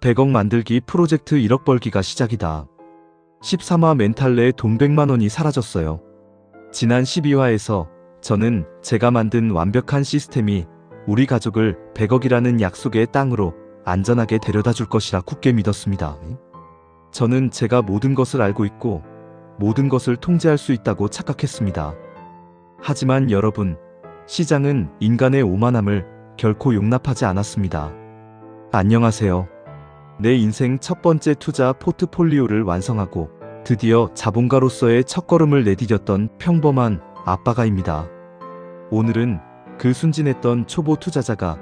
100억 만들기 프로젝트 1억 벌기가 시작이다. 13화 멘탈 내 돈 100만 원이 사라졌어요. 지난 12화에서 저는 제가 만든 완벽한 시스템이 우리 가족을 100억이라는 약속의 땅으로 안전하게 데려다 줄 것이라 굳게 믿었습니다. 저는 제가 모든 것을 알고 있고 모든 것을 통제할 수 있다고 착각했습니다. 하지만 여러분, 시장은 인간의 오만함을 결코 용납하지 않았습니다. 안녕하세요. 내 인생 첫 번째 투자 포트폴리오를 완성하고 드디어 자본가로서의 첫걸음을 내디뎠던 평범한 아빠가입니다. 오늘은 그 순진했던 초보 투자자가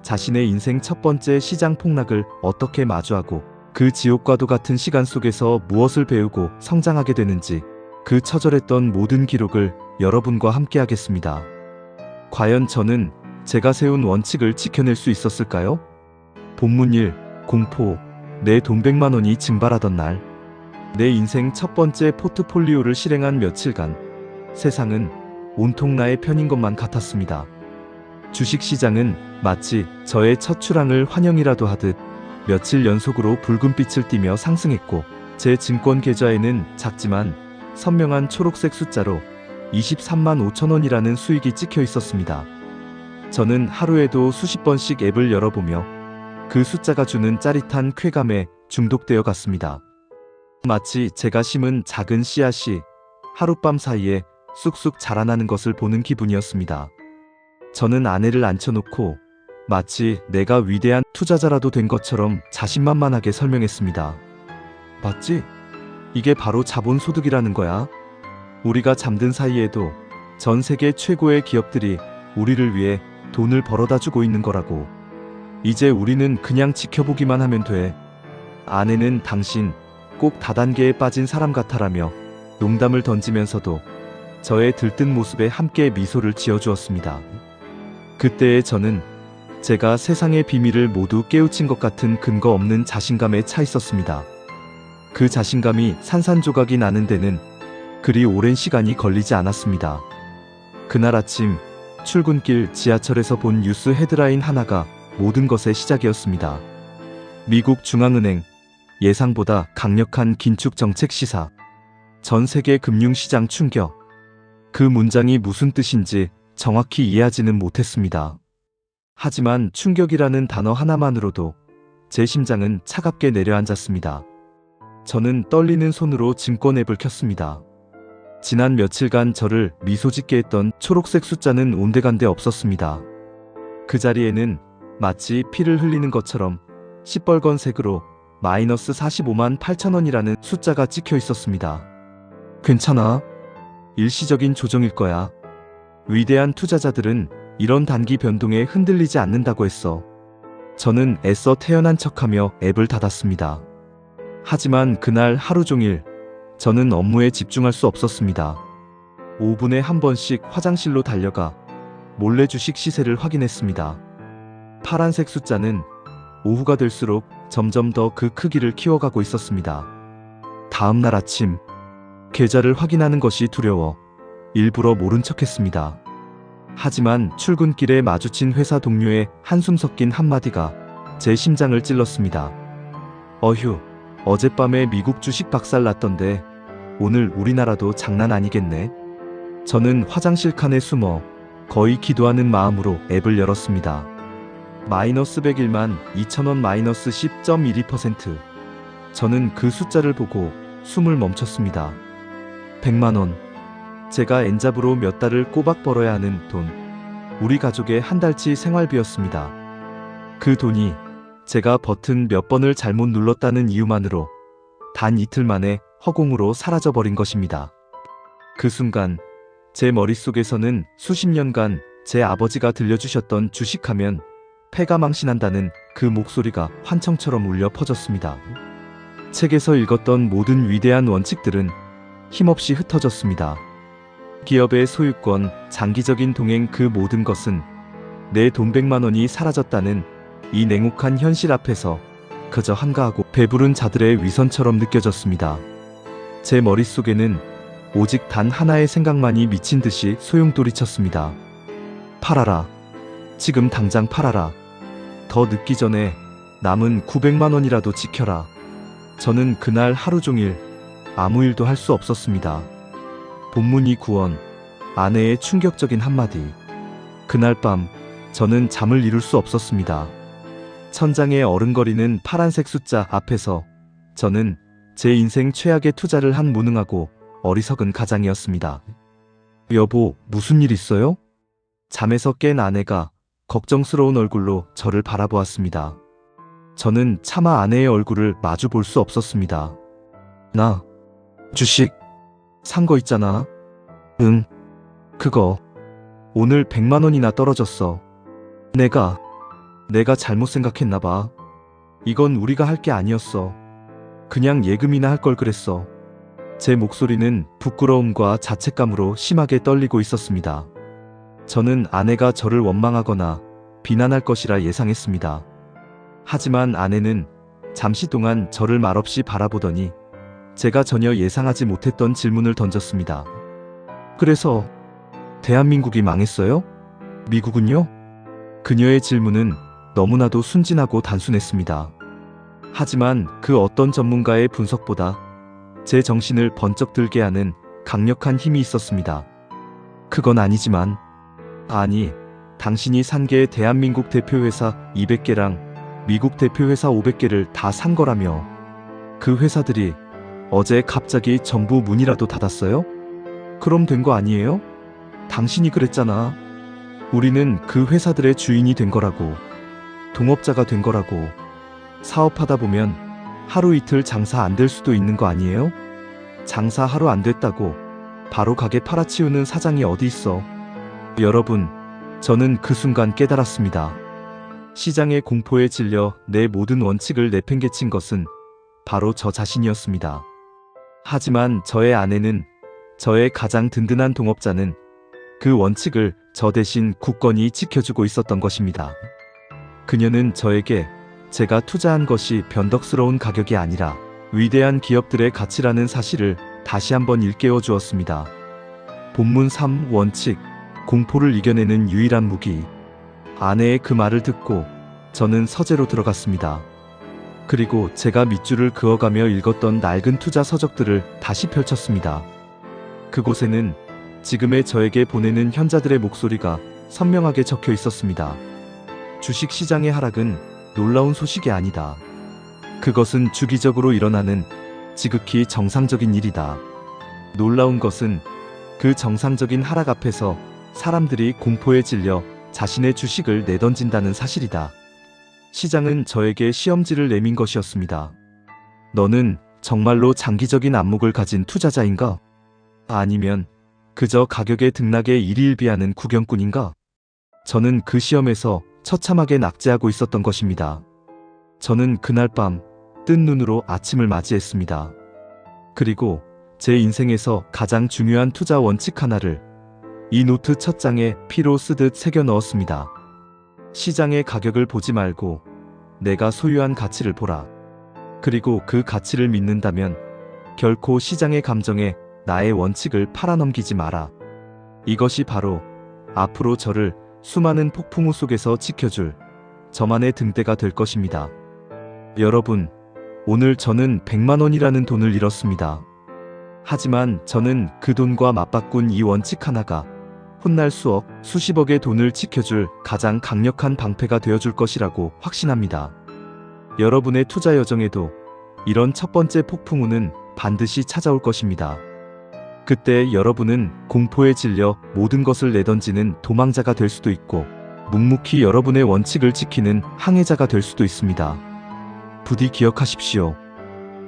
자신의 인생 첫 번째 시장 폭락을 어떻게 마주하고 그 지옥과도 같은 시간 속에서 무엇을 배우고 성장하게 되는지 그 처절했던 모든 기록을 여러분과 함께 하겠습니다. 과연 저는 제가 세운 원칙을 지켜낼 수 있었을까요? 본문 1. 공포. 내 돈 100만 원이 증발하던 날. 내 인생 첫 번째 포트폴리오를 실행한 며칠간 세상은 온통 나의 편인 것만 같았습니다. 주식시장은 마치 저의 첫 출항을 환영이라도 하듯 며칠 연속으로 붉은빛을 띠며 상승했고 제 증권 계좌에는 작지만 선명한 초록색 숫자로 23만 5천 원이라는 수익이 찍혀 있었습니다. 저는 하루에도 수십 번씩 앱을 열어보며 그 숫자가 주는 짜릿한 쾌감에 중독되어 갔습니다. 마치 제가 심은 작은 씨앗이 하룻밤 사이에 쑥쑥 자라나는 것을 보는 기분이었습니다. 저는 아내를 앉혀놓고 마치 내가 위대한 투자자라도 된 것처럼 자신만만하게 설명했습니다. 맞지? 이게 바로 자본소득이라는 거야. 우리가 잠든 사이에도 전 세계 최고의 기업들이 우리를 위해 돈을 벌어다 주고 있는 거라고. 이제 우리는 그냥 지켜보기만 하면 돼. 아내는 당신 꼭 다단계에 빠진 사람 같아라며 농담을 던지면서도 저의 들뜬 모습에 함께 미소를 지어주었습니다. 그때의 저는 제가 세상의 비밀을 모두 깨우친 것 같은 근거 없는 자신감에 차 있었습니다. 그 자신감이 산산조각이 나는 데는 그리 오랜 시간이 걸리지 않았습니다. 그날 아침 출근길 지하철에서 본 뉴스 헤드라인 하나가 모든 것의 시작이었습니다. 미국 중앙은행 예상보다 강력한 긴축 정책 시사. 전 세계 금융시장 충격. 그 문장이 무슨 뜻인지 정확히 이해하지는 못했습니다. 하지만 충격이라는 단어 하나만으로도 제 심장은 차갑게 내려앉았습니다. 저는 떨리는 손으로 증권 앱을 켰습니다. 지난 며칠간 저를 미소짓게 했던 초록색 숫자는 온데간데 없었습니다. 그 자리에는 마치 피를 흘리는 것처럼 시뻘건색으로 마이너스 45만 8천 원이라는 숫자가 찍혀 있었습니다. 괜찮아. 일시적인 조정일 거야. 위대한 투자자들은 이런 단기 변동에 흔들리지 않는다고 했어. 저는 애써 태연한 척하며 앱을 닫았습니다. 하지만 그날 하루 종일 저는 업무에 집중할 수 없었습니다. 5분에 한 번씩 화장실로 달려가 몰래 주식 시세를 확인했습니다. 파란색 숫자는 오후가 될수록 점점 더 그 크기를 키워가고 있었습니다. 다음 날 아침 계좌를 확인하는 것이 두려워 일부러 모른 척했습니다. 하지만 출근길에 마주친 회사 동료의 한숨 섞인 한마디가 제 심장을 찔렀습니다. 어휴, 어젯밤에 미국 주식 박살났던데 오늘 우리나라도 장난 아니겠네. 저는 화장실 칸에 숨어 거의 기도하는 마음으로 앱을 열었습니다. 마이너스 101만 2천원 마이너스 10.12%. 저는 그 숫자를 보고 숨을 멈췄습니다. 100만원. 제가 엔잡으로 몇 달을 꼬박 벌어야 하는 돈. 우리 가족의 한 달치 생활비였습니다. 그 돈이 제가 버튼 몇 번을 잘못 눌렀다는 이유만으로 단 이틀 만에 허공으로 사라져버린 것입니다. 그 순간 제 머릿속에서는 수십 년간 제 아버지가 들려주셨던 주식하면 패가 망신한다는 그 목소리가 환청처럼 울려 퍼졌습니다. 책에서 읽었던 모든 위대한 원칙들은 힘없이 흩어졌습니다. 기업의 소유권, 장기적인 동행, 그 모든 것은 내 돈 100만 원이 사라졌다는 이 냉혹한 현실 앞에서 그저 한가하고 배부른 자들의 위선처럼 느껴졌습니다. 제 머릿속에는 오직 단 하나의 생각만이 미친 듯이 소용돌이쳤습니다. 팔아라. 지금 당장 팔아라. 더 늦기 전에 남은 900만 원이라도 지켜라. 저는 그날 하루 종일 아무 일도 할 수 없었습니다. 본문이 구원, 아내의 충격적인 한마디. 그날 밤 저는 잠을 이룰 수 없었습니다. 천장에 어른거리는 파란색 숫자 앞에서 저는 제 인생 최악의 투자를 한 무능하고 어리석은 가장이었습니다. 여보, 무슨 일 있어요? 잠에서 깬 아내가 걱정스러운 얼굴로 저를 바라보았습니다. 저는 차마 아내의 얼굴을 마주 볼 수 없었습니다. 나 주식 산 거 있잖아. 응, 그거 오늘 100만 원이나 떨어졌어. 내가 잘못 생각했나 봐. 이건 우리가 할 게 아니었어. 그냥 예금이나 할 걸 그랬어. 제 목소리는 부끄러움과 자책감으로 심하게 떨리고 있었습니다. 저는 아내가 저를 원망하거나 비난할 것이라 예상했습니다. 하지만 아내는 잠시 동안 저를 말없이 바라보더니 제가 전혀 예상하지 못했던 질문을 던졌습니다. 그래서 대한민국이 망했어요? 미국은요? 그녀의 질문은 너무나도 순진하고 단순했습니다. 하지만 그 어떤 전문가의 분석보다 제 정신을 번쩍 들게 하는 강력한 힘이 있었습니다. 그건 아니지만, 아니, 당신이 산 게 대한민국 대표회사 200개랑 미국 대표회사 500개를 다 산 거라며. 그 회사들이 어제 갑자기 전부 문이라도 닫았어요? 그럼 된 거 아니에요? 당신이 그랬잖아. 우리는 그 회사들의 주인이 된 거라고. 동업자가 된 거라고. 사업하다 보면 하루 이틀 장사 안 될 수도 있는 거 아니에요? 장사 하루 안 됐다고 바로 가게 팔아치우는 사장이 어디 있어. 여러분, 저는 그 순간 깨달았습니다. 시장의 공포에 질려 내 모든 원칙을 내팽개친 것은 바로 저 자신이었습니다. 하지만 저의 아내는, 저의 가장 든든한 동업자는 그 원칙을 저 대신 굳건히 지켜주고 있었던 것입니다. 그녀는 저에게 제가 투자한 것이 변덕스러운 가격이 아니라 위대한 기업들의 가치라는 사실을 다시 한번 일깨워 주었습니다. 본문 3 원칙, 공포를 이겨내는 유일한 무기. 아내의 그 말을 듣고 저는 서재로 들어갔습니다. 그리고 제가 밑줄을 그어가며 읽었던 낡은 투자 서적들을 다시 펼쳤습니다. 그곳에는 지금의 저에게 보내는 현자들의 목소리가 선명하게 적혀 있었습니다. 주식 시장의 하락은 놀라운 소식이 아니다. 그것은 주기적으로 일어나는 지극히 정상적인 일이다. 놀라운 것은 그 정상적인 하락 앞에서 사람들이 공포에 질려 자신의 주식을 내던진다는 사실이다. 시장은 저에게 시험지를 내민 것이었습니다. 너는 정말로 장기적인 안목을 가진 투자자인가? 아니면 그저 가격의 등락에 일희일비하는 구경꾼인가? 저는 그 시험에서 처참하게 낙제하고 있었던 것입니다. 저는 그날 밤 뜬 눈으로 아침을 맞이했습니다. 그리고 제 인생에서 가장 중요한 투자 원칙 하나를 이 노트 첫 장에 피로 쓰듯 새겨 넣었습니다. 시장의 가격을 보지 말고 내가 소유한 가치를 보라. 그리고 그 가치를 믿는다면 결코 시장의 감정에 나의 원칙을 팔아넘기지 마라. 이것이 바로 앞으로 저를 수많은 폭풍우 속에서 지켜줄 저만의 등대가 될 것입니다. 여러분, 오늘 저는 100만 원이라는 돈을 잃었습니다. 하지만 저는 그 돈과 맞바꾼 이 원칙 하나가 훗날 수억, 수십억의 돈을 지켜줄 가장 강력한 방패가 되어줄 것이라고 확신합니다. 여러분의 투자 여정에도 이런 첫 번째 폭풍우는 반드시 찾아올 것입니다. 그때 여러분은 공포에 질려 모든 것을 내던지는 도망자가 될 수도 있고 묵묵히 여러분의 원칙을 지키는 항해자가 될 수도 있습니다. 부디 기억하십시오.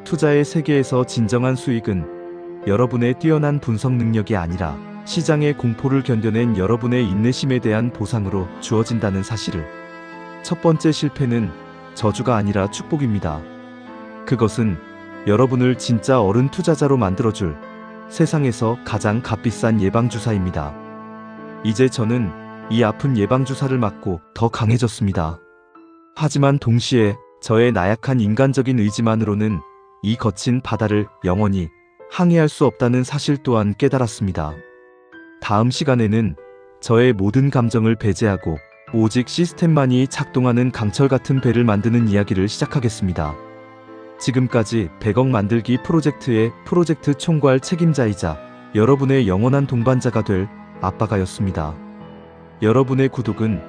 투자의 세계에서 진정한 수익은 여러분의 뛰어난 분석 능력이 아니라 시장의 공포를 견뎌낸 여러분의 인내심에 대한 보상으로 주어진다는 사실을. 첫 번째 실패는 저주가 아니라 축복입니다. 그것은 여러분을 진짜 어른 투자자로 만들어줄 세상에서 가장 값비싼 예방주사입니다. 이제 저는 이 아픈 예방주사를 맞고 더 강해졌습니다. 하지만 동시에 저의 나약한 인간적인 의지만으로는 이 거친 바다를 영원히 항해할 수 없다는 사실 또한 깨달았습니다. 다음 시간에는 저의 모든 감정을 배제하고 오직 시스템만이 작동하는 강철 같은 배를 만드는 이야기를 시작하겠습니다. 지금까지 100억 만들기 프로젝트의 프로젝트 총괄 책임자이자 여러분의 영원한 동반자가 될 아빠가였습니다. 여러분의 구독은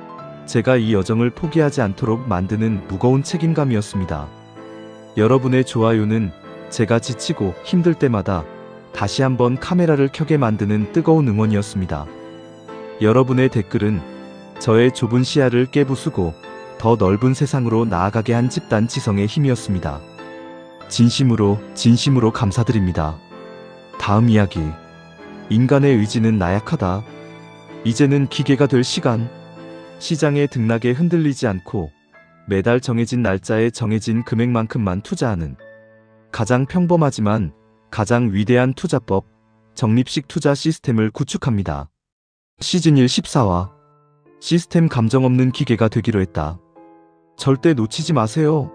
제가 이 여정을 포기하지 않도록 만드는 무거운 책임감이었습니다. 여러분의 좋아요는 제가 지치고 힘들 때마다 다시 한번 카메라를 켜게 만드는 뜨거운 응원이었습니다. 여러분의 댓글은 저의 좁은 시야를 깨부수고 더 넓은 세상으로 나아가게 한 집단 지성의 힘이었습니다. 진심으로 감사드립니다. 다음 이야기. 인간의 의지는 나약하다. 이제는 기계가 될 시간. 시장의 등락에 흔들리지 않고 매달 정해진 날짜에 정해진 금액만큼만 투자하는 가장 평범하지만 가장 위대한 투자법, 적립식 투자 시스템을 구축합니다. 시즌 1 14화. 시스템 감정 없는 기계가 되기로 했다. 절대 놓치지 마세요.